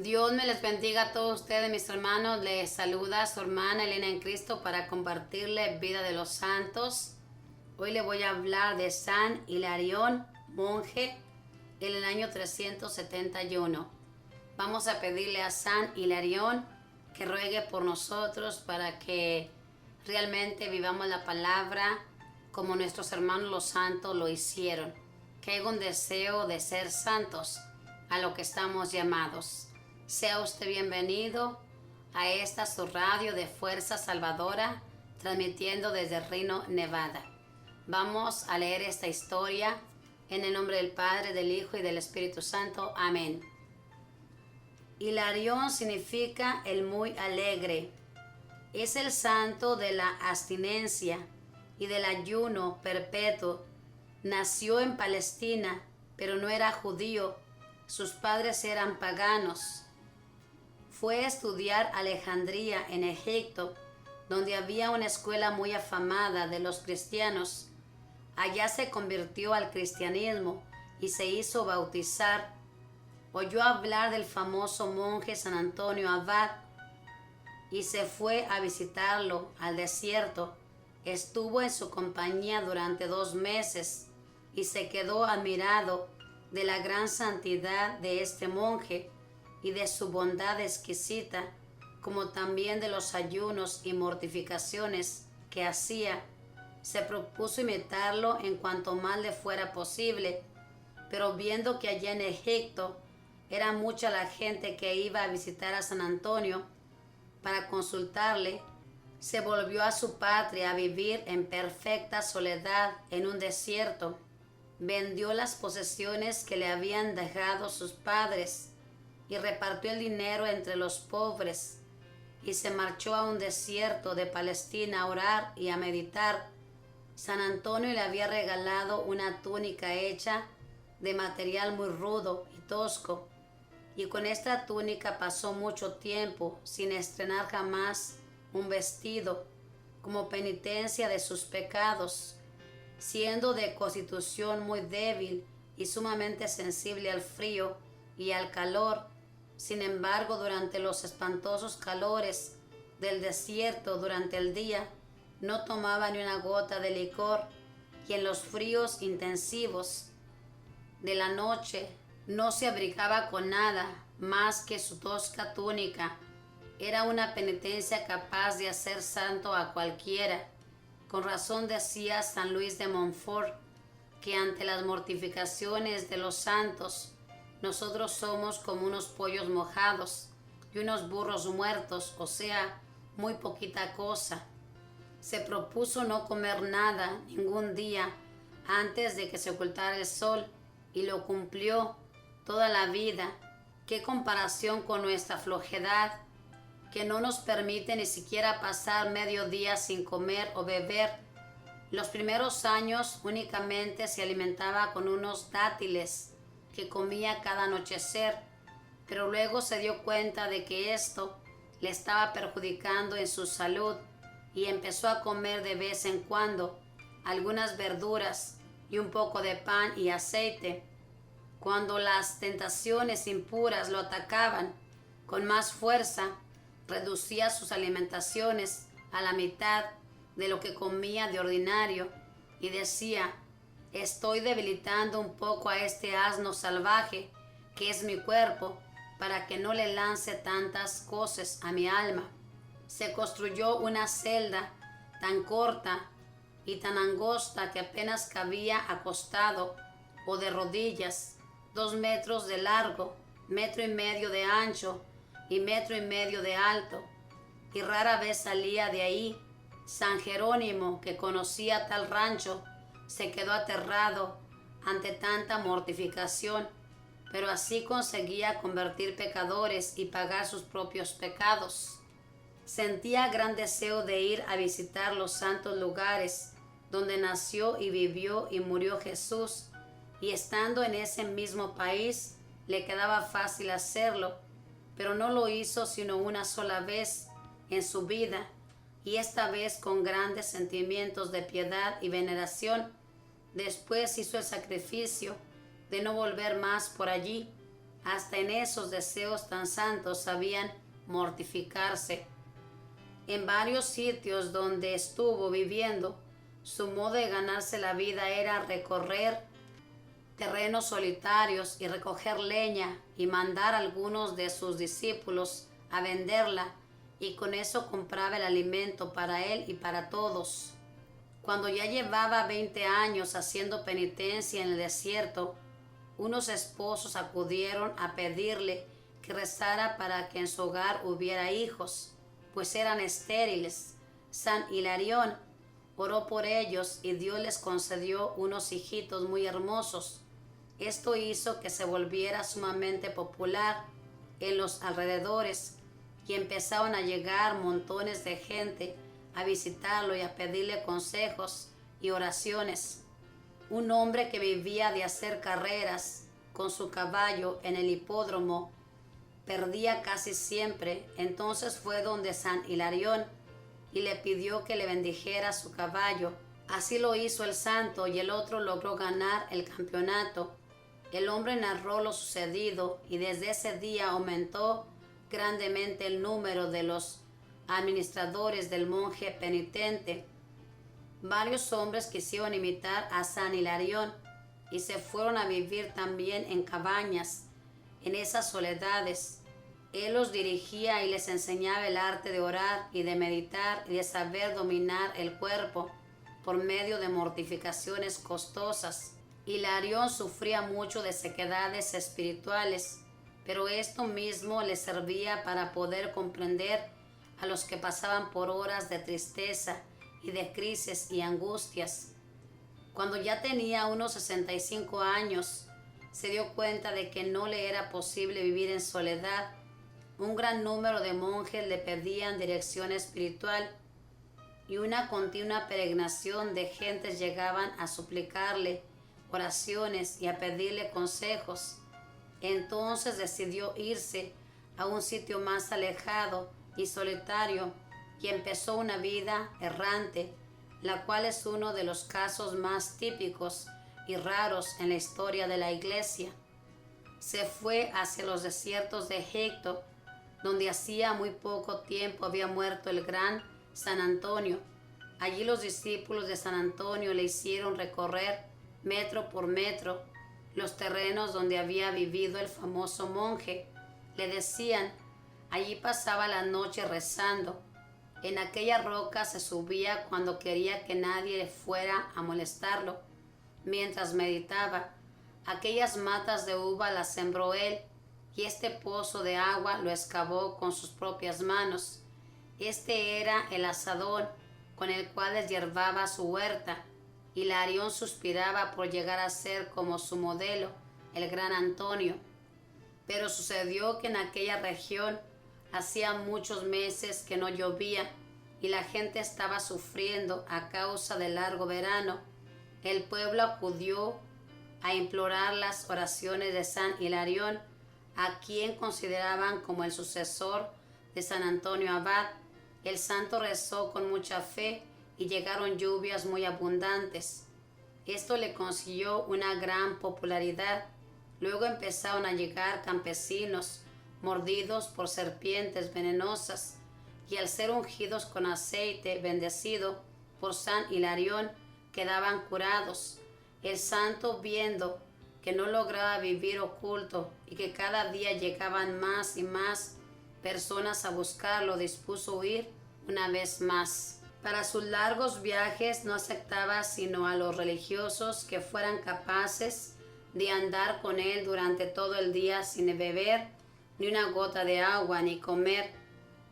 Dios me les bendiga a todos ustedes, mis hermanos. Les saluda su hermana Elena en Cristo para compartirle vida de los santos. Hoy le voy a hablar de San Hilarión, monje, en el año 371. Vamos a pedirle a San Hilarión que ruegue por nosotros para que realmente vivamos la palabra como nuestros hermanos los santos lo hicieron. Que haya un deseo de ser santos a lo que estamos llamados. Sea usted bienvenido a esta su radio de Fuerza Salvadora, transmitiendo desde Reno, Nevada. Vamos a leer esta historia en el nombre del Padre, del Hijo y del Espíritu Santo. Amén. Hilarión significa el muy alegre. Es el santo de la abstinencia y del ayuno perpetuo. Nació en Palestina, pero no era judío. Sus padres eran paganos. Fue a estudiar a Alejandría en Egipto, donde había una escuela muy afamada de los cristianos. Allá se convirtió al cristianismo y se hizo bautizar. Oyó hablar del famoso monje San Antonio Abad y se fue a visitarlo al desierto. Estuvo en su compañía durante 2 meses y se quedó admirado de la gran santidad de este monje y de su bondad exquisita, como también de los ayunos y mortificaciones que hacía. Se propuso imitarlo en cuanto más le fuera posible, pero viendo que allá en Egipto era mucha la gente que iba a visitar a San Antonio para consultarle, se volvió a su patria a vivir en perfecta soledad en un desierto. Vendió las posesiones que le habían dejado sus padres y repartió el dinero entre los pobres, y se marchó a un desierto de Palestina a orar y a meditar. San Antonio le había regalado una túnica hecha de material muy rudo y tosco, y con esta túnica pasó mucho tiempo sin estrenar jamás un vestido, como penitencia de sus pecados, siendo de constitución muy débil y sumamente sensible al frío y al calor. Sin embargo, durante los espantosos calores del desierto durante el día, no tomaba ni una gota de licor, y en los fríos intensivos de la noche no se abrigaba con nada más que su tosca túnica. Era una penitencia capaz de hacer santo a cualquiera. Con razón decía San Luis de Montfort que ante las mortificaciones de los santos, nosotros somos como unos pollos mojados y unos burros muertos, o sea, muy poquita cosa. Se propuso no comer nada ningún día antes de que se ocultara el sol y lo cumplió toda la vida. Qué comparación con nuestra flojedad, que no nos permite ni siquiera pasar medio día sin comer o beber. Los primeros años únicamente se alimentaba con unos dátiles que comía cada anochecer, pero luego se dio cuenta de que esto le estaba perjudicando en su salud y empezó a comer de vez en cuando algunas verduras y un poco de pan y aceite. Cuando las tentaciones impuras lo atacaban con más fuerza, reducía sus alimentaciones a la mitad de lo que comía de ordinario y decía: estoy debilitando un poco a este asno salvaje que es mi cuerpo para que no le lance tantas cosas a mi alma. Se construyó una celda tan corta y tan angosta que apenas cabía acostado o de rodillas, 2 metros de largo, 1,5 metros de ancho y 1,5 metros de alto, y rara vez salía de ahí. San Jerónimo, que conocía tal rancho, se quedó aterrado ante tanta mortificación, pero así conseguía convertir pecadores y pagar sus propios pecados. Sentía gran deseo de ir a visitar los santos lugares donde nació y vivió y murió Jesús, y estando en ese mismo país le quedaba fácil hacerlo, pero no lo hizo sino una sola vez en su vida, y esta vez con grandes sentimientos de piedad y veneración. Después hizo el sacrificio de no volver más por allí. hasta en esos deseos tan santos sabían mortificarse. En varios sitios donde estuvo viviendo, su modo de ganarse la vida era recorrer terrenos solitarios y recoger leña y mandar a algunos de sus discípulos a venderla, y con eso compraba el alimento para él y para todos. Cuando ya llevaba 20 años haciendo penitencia en el desierto, unos esposos acudieron a pedirle que rezara para que en su hogar hubiera hijos, pues eran estériles. San Hilarión oró por ellos y Dios les concedió unos hijitos muy hermosos. Esto hizo que se volviera sumamente popular en los alrededores y empezaron a llegar montones de gente a visitarlo y a pedirle consejos y oraciones. Un hombre que vivía de hacer carreras con su caballo en el hipódromo perdía casi siempre. Entonces fue donde San Hilarión y le pidió que le bendijera su caballo. Así lo hizo el santo y el otro logró ganar el campeonato. El hombre narró lo sucedido y desde ese día aumentó grandemente el número de los administradores del monje penitente. Varios hombres quisieron imitar a San Hilarión y se fueron a vivir también en cabañas, en esas soledades. Él los dirigía y les enseñaba el arte de orar y de meditar y de saber dominar el cuerpo por medio de mortificaciones costosas. Hilarión sufría mucho de sequedades espirituales, pero esto mismo le servía para poder comprender a los que pasaban por horas de tristeza y de crisis y angustias. Cuando ya tenía unos 65 años, se dio cuenta de que no le era posible vivir en soledad. Un gran número de monjes le pedían dirección espiritual y una continua peregrinación de gentes llegaban a suplicarle oraciones y a pedirle consejos. Entonces decidió irse a un sitio más alejado y solitario y empezó una vida errante, la cual es uno de los casos más típicos y raros en la historia de la Iglesia. Se fue hacia los desiertos de Egipto, donde hacía muy poco tiempo había muerto el gran San Antonio. Allí los discípulos de San Antonio le hicieron recorrer metro por metro los terrenos donde había vivido el famoso monje. Le decían, allí pasaba la noche rezando. En aquella roca se subía cuando quería que nadie fuera a molestarlo. Mientras meditaba, aquellas matas de uva las sembró él, y este pozo de agua lo excavó con sus propias manos. Este era el azadón con el cual deshiervaba su huerta. Hilarión suspiraba por llegar a ser como su modelo, el gran Antonio. Pero sucedió que en aquella región hacía muchos meses que no llovía y la gente estaba sufriendo a causa del largo verano. El pueblo acudió a implorar las oraciones de San Hilarión, a quien consideraban como el sucesor de San Antonio Abad. El santo rezó con mucha fe y llegaron lluvias muy abundantes. Esto le consiguió una gran popularidad. Luego empezaron a llegar campesinos mordidos por serpientes venenosas, y al ser ungidos con aceite bendecido por San Hilarión, quedaban curados. El santo, viendo que no lograba vivir oculto y que cada día llegaban más y más personas a buscarlo, dispuso huir una vez más. Para sus largos viajes no aceptaba sino a los religiosos que fueran capaces de andar con él durante todo el día sin beber ni una gota de agua ni comer,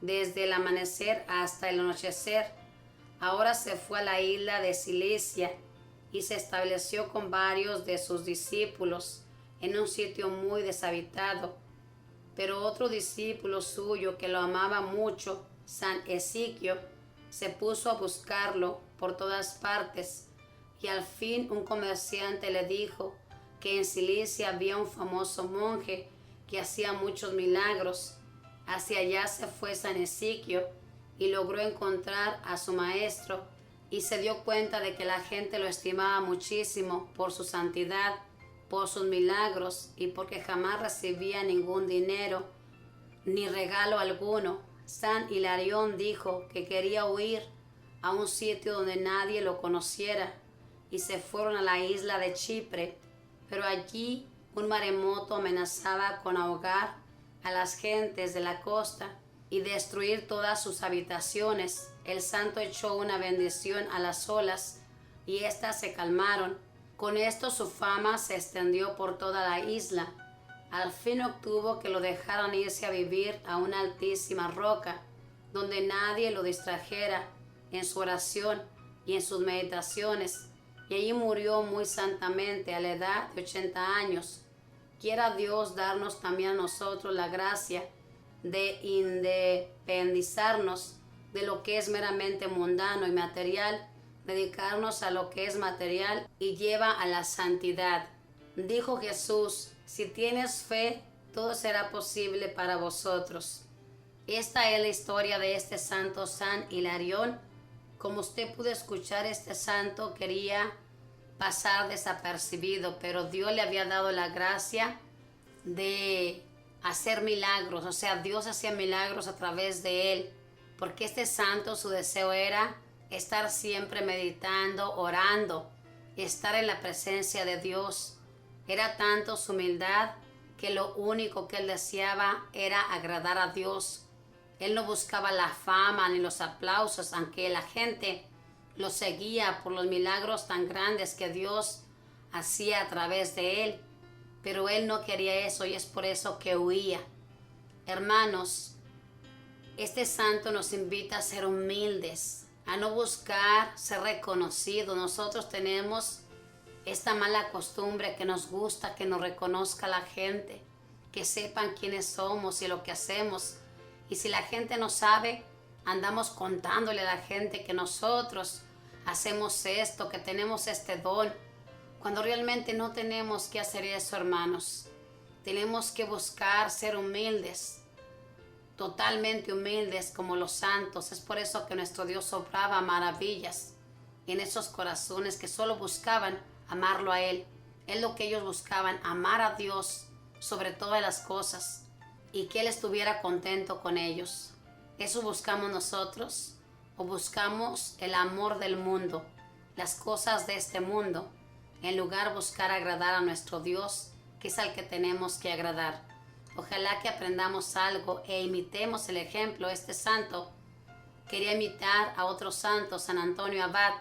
desde el amanecer hasta el anochecer. Ahora se fue a la isla de Cilicia y se estableció con varios de sus discípulos en un sitio muy deshabitado. Pero otro discípulo suyo que lo amaba mucho, San Esiquio, se puso a buscarlo por todas partes, y al fin un comerciante le dijo que en Cilicia había un famoso monje que hacía muchos milagros. Hacia allá se fue San Esiquio y logró encontrar a su maestro, y se dio cuenta de que la gente lo estimaba muchísimo por su santidad por sus milagros y porque jamás recibía ningún dinero ni regalo alguno, San Hilarión dijo que quería huir a un sitio donde nadie lo conociera y se fueron a la isla de Chipre, pero allí un maremoto amenazaba con ahogar a las gentes de la costa y destruir todas sus habitaciones. El santo echó una bendición a las olas y éstas se calmaron. Con esto su fama se extendió por toda la isla. Al fin obtuvo que lo dejaran irse a vivir a una altísima roca, donde nadie lo distrajera en su oración y en sus meditaciones, y allí murió muy santamente a la edad de 80 años. Quiera Dios darnos también a nosotros la gracia de independizarnos de lo que es meramente mundano y material, dedicarnos a lo que es material y lleva a la santidad. Dijo Jesús: si tienes fe, todo será posible para vosotros. Esta es la historia de este santo San Hilarión. Como usted pudo escuchar, este santo quería pasar desapercibido, pero Dios le había dado la gracia de hacer milagros. O sea, Dios hacía milagros a través de él, porque este santo, su deseo era estar siempre meditando, orando, estar en la presencia de Dios. Era tanto su humildad que lo único que él deseaba era agradar a Dios. Él no buscaba la fama ni los aplausos, aunque la gente lo seguía por los milagros tan grandes que Dios hacía a través de él. Pero él no quería eso y es por eso que huía. Hermanos, este santo nos invita a ser humildes, a no buscar ser reconocidos. Nosotros tenemos esta mala costumbre que nos gusta que nos reconozca la gente, que sepan quiénes somos y lo que hacemos. Y si la gente no sabe, andamos contándole a la gente que nosotros hacemos esto, que tenemos este don, cuando realmente no tenemos que hacer eso, hermanos. Tenemos que buscar ser humildes, totalmente humildes como los santos. Es por eso que nuestro Dios obraba maravillas en esos corazones que solo buscaban amarlo a Él. Es lo que ellos buscaban, amar a Dios sobre todas las cosas y que Él estuviera contento con ellos. ¿Eso buscamos nosotros? ¿O buscamos el amor del mundo, las cosas de este mundo, en lugar de buscar agradar a nuestro Dios, que es al que tenemos que agradar? Ojalá que aprendamos algo e imitemos el ejemplo. Este santo quería imitar a otro santo, San Antonio Abad.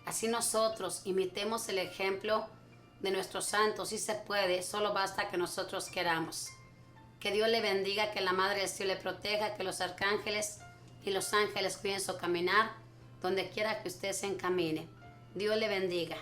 Así nosotros imitemos el ejemplo de nuestros santos. Sí se puede, solo basta que nosotros queramos. Que Dios le bendiga, que la Madre del Cielo le proteja, que los arcángeles y los ángeles cuiden su caminar, donde quiera que usted se encamine. Dios le bendiga.